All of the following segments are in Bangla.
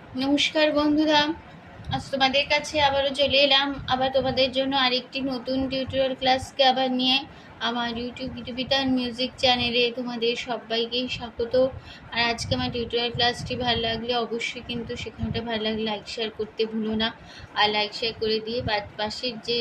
নমস্কার বন্ধুরা, আজ তোমাদের কাছে আবারও চলে এলাম আবার তোমাদের জন্য আরেকটি নতুন টিউটোরিয়াল ক্লাসকে আবার নিয়ে। আমার ইউটিউব গীতবিতান মিউজিক চ্যানেলে তোমাদের সবাইকেই স্বাগত। আর আজকে আমার টিউটোরিয়াল ক্লাসটি ভালো লাগলে অবশ্যই কিন্তু সেখানটা ভালো লাগলে লাইক শেয়ার করতে ভুলো না। আর লাইক শেয়ার করে দিয়ে পাশের যে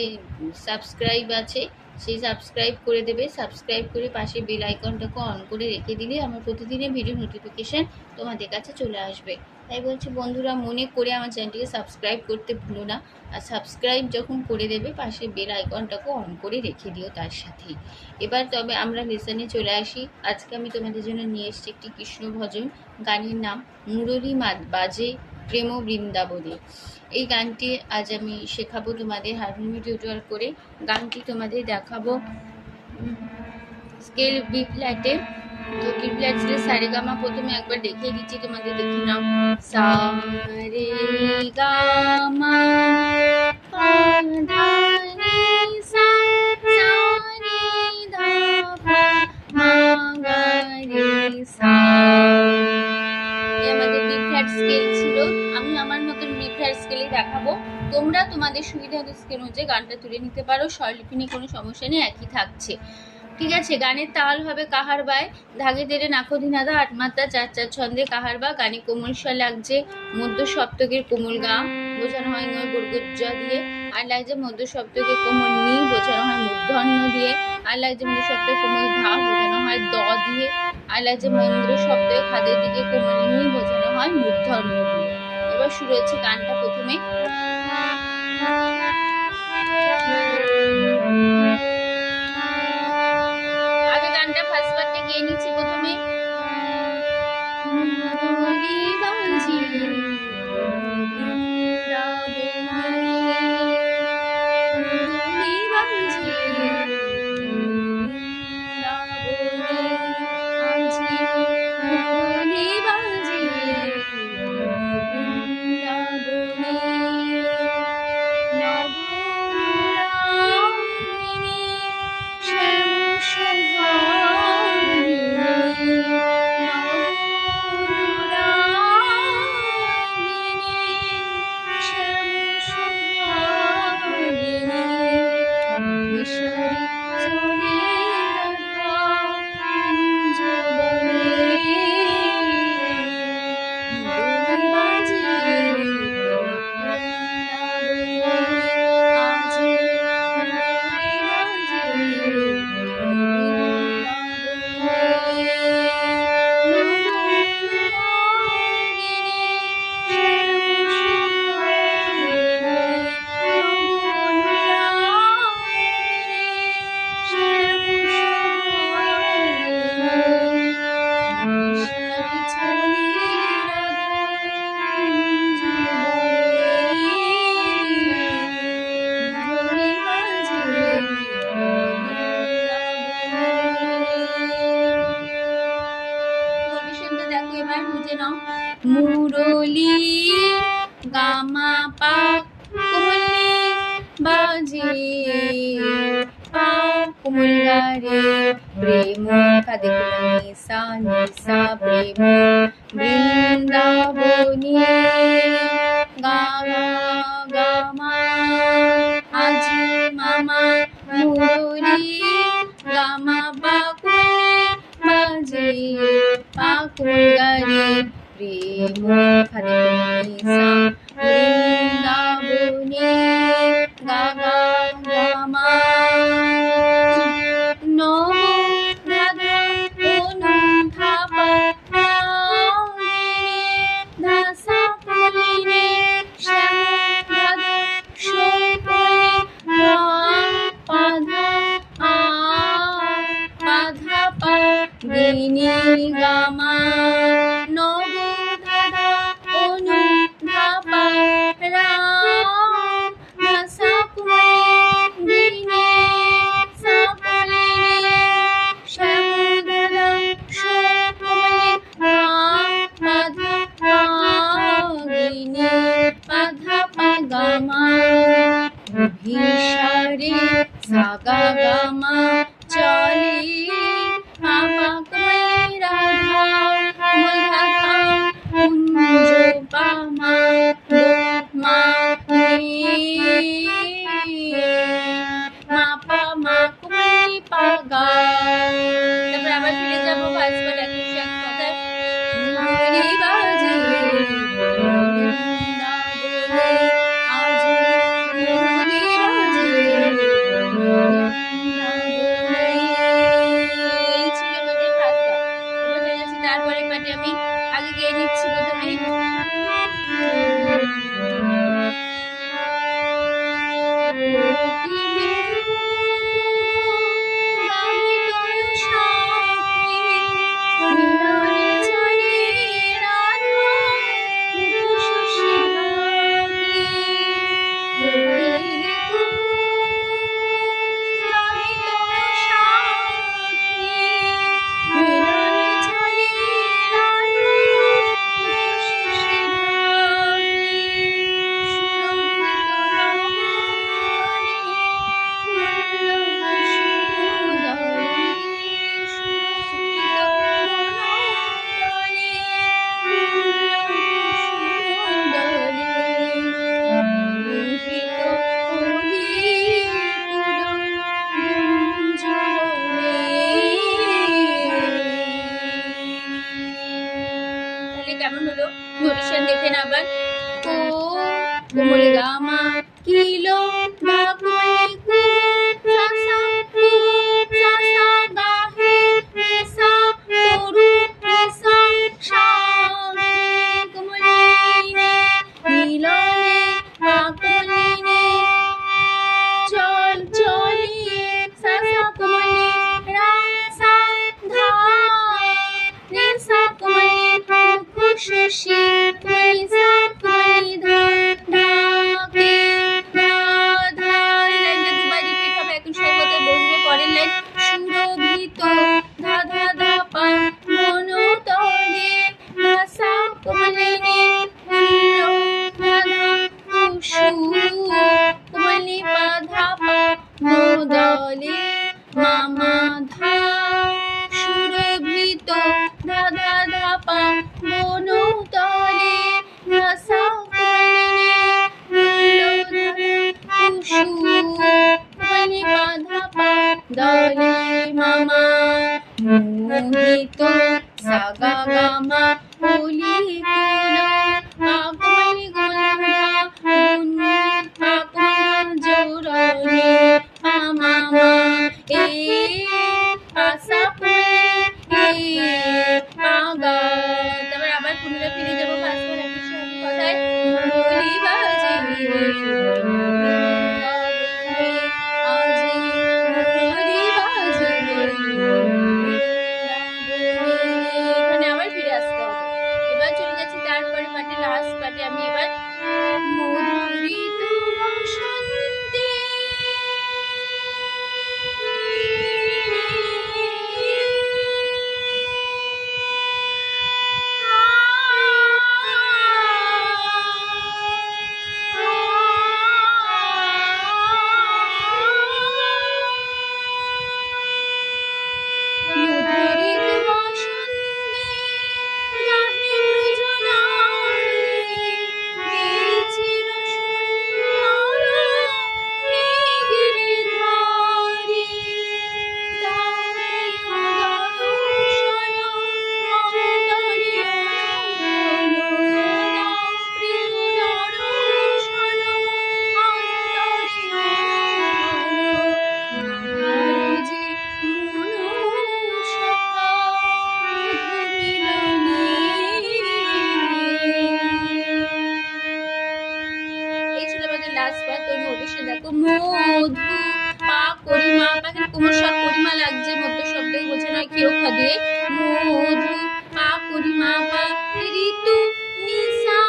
সাবস্ক্রাইব আছে সেই সাবস্ক্রাইব করে দেবে। সাবস্ক্রাইব করে পাশে বেল আইকনটাকে অন করে রেখে দিলে আমার প্রতিদিনের ভিডিও নোটিফিকেশান তোমাদের কাছে চলে আসবে। তাই বলছি বন্ধুরা, মনে করে আমার চ্যানেলটিকে সাবস্ক্রাইব করতে ভুলো না। আর সাবস্ক্রাইব যখন করে দেবে পাশে বেল আইকনটাকে অন করে রেখে দিও তার সাথেই। এবার তবে আমরা লেসনে চলে আসি। আজকে আমি তোমাদের জন্য নিয়ে এসেছি একটি কৃষ্ণ ভজন। গানের নাম মুরলী বাজে প্রেম বৃন্দাবনে। এই গানটি আজ আমি শেখাবো তোমাদের হারমোনিয়াম টিউটোরিয়াল করে। গানটি তোমাদের দেখাবো স্কেল বি ফ্ল্যাটে। তো বি ফ্ল্যাট স্কেল সারেগামা প্রথমে একবার দেখিয়ে দিচ্ছি, তোমাদের দেখে নাও। সা রে গা মা পা ধা রে সা, সা রে ধা পা মা গা রে সা। আমাদের বি ফ্ল্যাট স্কেল ছিল। আমি আমার মতন বি ফ্ল্যাট স্কেলে দেখাবো, তোমরা তোমাদের সুবিধা স্কেল অনুযায়ী গানটা তুলে নিতে পারো। স্বরলিপি নিয়ে কোনো সমস্যা নেই, একই থাকছে। ঠিক আছে। গানের তাল হবে কাহার বায়, ধাগে তেরে নাকধিনাদা, আট মাত্রা চার চার ছন্দে কাহার বা। গানে কোমল স্বর লাগছে মধ্য সপ্তকের কোমল গা, বোঝানো হয় বর্গজ দিয়ে। আর লাগছে মধ্য সপ্তকের কোমল নি, বোঝানো হয় মূর্ধন্য দিয়ে। আর লাগছে মধ্য সপ্তকের কোমল ধা, বোঝানো হয় দ দিয়ে। আর লাগছে মন্দ্র শব্দের খাদের দিকে কোমল নি, বোঝানো হয় মূর্ধন্য দিয়ে। এবার শুরু হচ্ছে গানটা প্রথমে। আগে গানটা ফার্স্ট পার্টে গিয়ে নিচ্ছি প্রথমে। মুরলী বাজে মুরলী গামা পা কোমলি বাজে পা কোমল গারে প্রেম কাদে নিসা নিসা প্রেম বৃন্দাবনী গামা গামা আজি মামা মুরলী গামা পা বাজে পা কোমল গারে প্রেম খাদে নিসা বৃন্দাবনী গা গা গামা নম ধাধা অনু ধাপা ধাসা পরিনে শ্যাম ধাধা সোপরি পাধা পাধা পা গিনি গামা নব ধাধা অনু পাটি আমি আগে গিয়ে নিচ্ছি প্রথমে। কেমন হলো নোটেশন দেখে না আবার। ও কোমরে গামা কিলো বাকুলি কু সাসা কু সাসা গাহে এসা তরু এসা শামে কোমলিনে নীলনে বাকুলিনে চল চলি সাসা কোমলি রাসা ধা রেসা কোমলি খুশি তুইসা তুই ধা ঢাকে ধা ধা। লাইনটা দুবার রিপিট হবে, এখন সর্বদা বলবে পরের লাইন। সুরভিত ধা ধা ধা পা মনোতলে ভাষা কোমলিনে কুল্লো ধা ধা কুশু কোমলি পা ধা পা মোদলে মামা ধা সুরভিত ধা ধা ধা পা মনোতলে ভাষা কোমলিনে কুল্লো কোমলি পা ধা পা দলে মামা মোহিত সাগা গামা ওলি কুলো পাগলি গোলা মুন্নি পাগল জোররে মামা এ পাসা কোমলি এ পাগা। তারপর আবার পুনরায় ফিরে যাবো পাঁচবার একই সঙ্গে কথায়। বলি বাজে এখানে আবার ফিরে আসতে হবে। এবার চলে যাচ্ছি তারপরে পাটে, লাস্ট পাটে আমি এবার মধুরিত বসন্তে দেখো মধু পা করিমা, পাখের কোমর সব করিমা লাগছে, মধ্য শব্দই বোঝে না কেউ খাদিয়ে। মধু পা করিমা পা ঋতু নিশা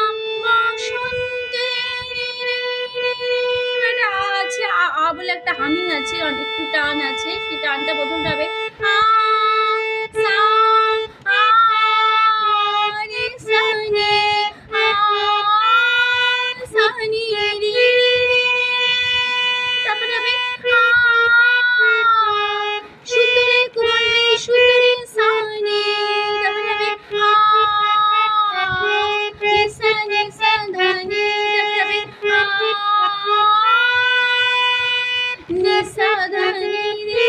বসন্তে আছে আ বলে একটা হামিং আছে, একটু টান আছে, সেই টানটা প্রথমটা হবে আ সা আ রে সা নে আ সা নি রে। তারপরে হবে সুতরে কুমলি সুতরে সা নে। তারপরে হবে রে সা নে সা ধা নে। তারপরে হবে নে সা ধা নে রে।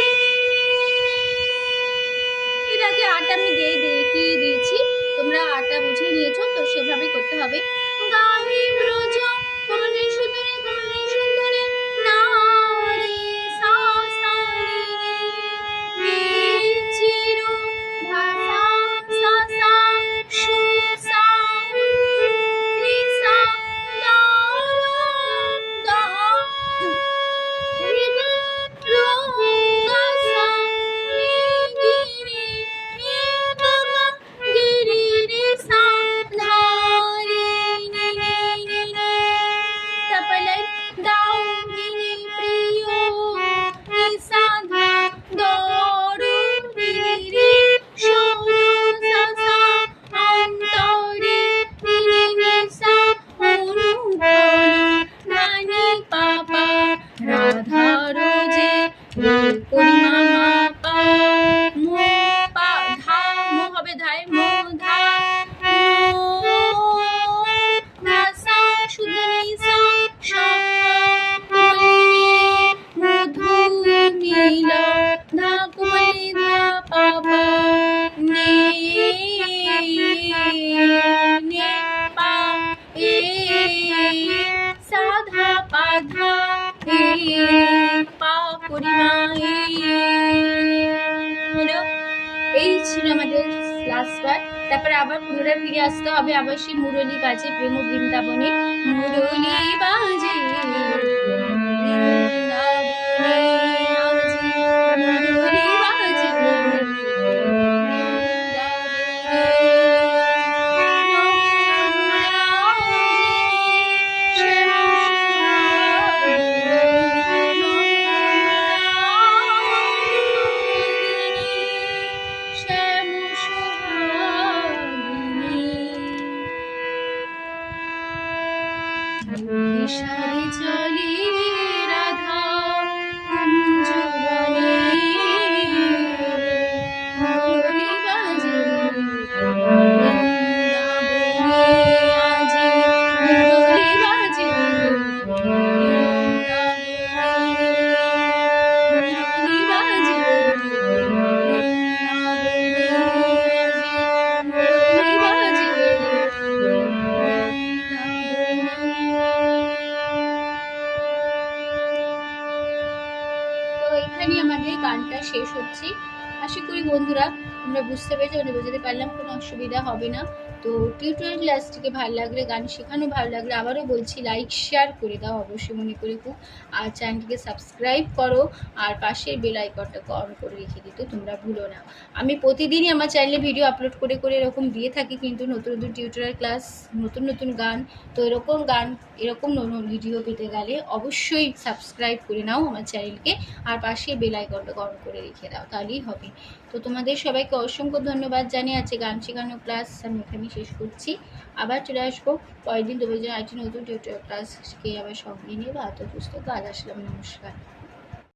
নে পা এ সাধা পাধা এ পা পরিমা এই ছিল আমাদের লাস্ট বার। তারপরে আবার পুনরায় ফিরে আসতে হবে, আবার সেই মুরলী বাজে প্রেম বৃন্দাবনে, মুরলী বাজে সারি চলে রাধা কুঞ্জবনে, মুরলী বাজে বৃন্দাবনে আজি, মুরলী বাজে মুরলী বাজে মুরলী বাজে। এখানে আমাদের গানটা শেষ হচ্ছে। আশা করি বন্ধুরা তোমরা বুঝতে পেরেছো, বোঝাতে পারলাম, কোনো অসুবিধা হবে না। তো টিউটোরিয়াল ক্লাসটিকে ভালো লাগলে, গান শেখানো ভালো লাগলে আবারও বলছি লাইক শেয়ার করে দাও অবশ্যই মনে করে খুব, আর চ্যানেলটিকে সাবস্ক্রাইব করো, আর পাশের বেল আইকনটাকে অন করে রেখে দিতে তোমরা ভুলো না। আমি প্রতিদিনই আমার চ্যানেলে ভিডিও আপলোড করে করে এরকম দিয়ে থাকি, কিন্তু নতুন নতুন টিউটোরিয়াল ক্লাস, নতুন নতুন গান। তো এরকম গান, এরকম ভিডিও পেতে গেলে অবশ্যই সাবস্ক্রাইব করে নাও আমার চ্যানেলকে, আর পাশে বেল আইকনটাকে অন করে রেখে দাও, তাহলেই হবে। তো তোমাদের সবাইকে অসংখ্য ধন্যবাদ জানিয়ে আছে গান শেখানো ক্লাস আমি এখানে শেষ করছি। আবার চলে আসবো পরের দিন তোমাদের জন্য আরেকটি নতুন টিউটোরিয়াল ক্লাসকে আবার সঙ্গে নিয়ে বা পুস্তক। আজ আসলাম, নমস্কার।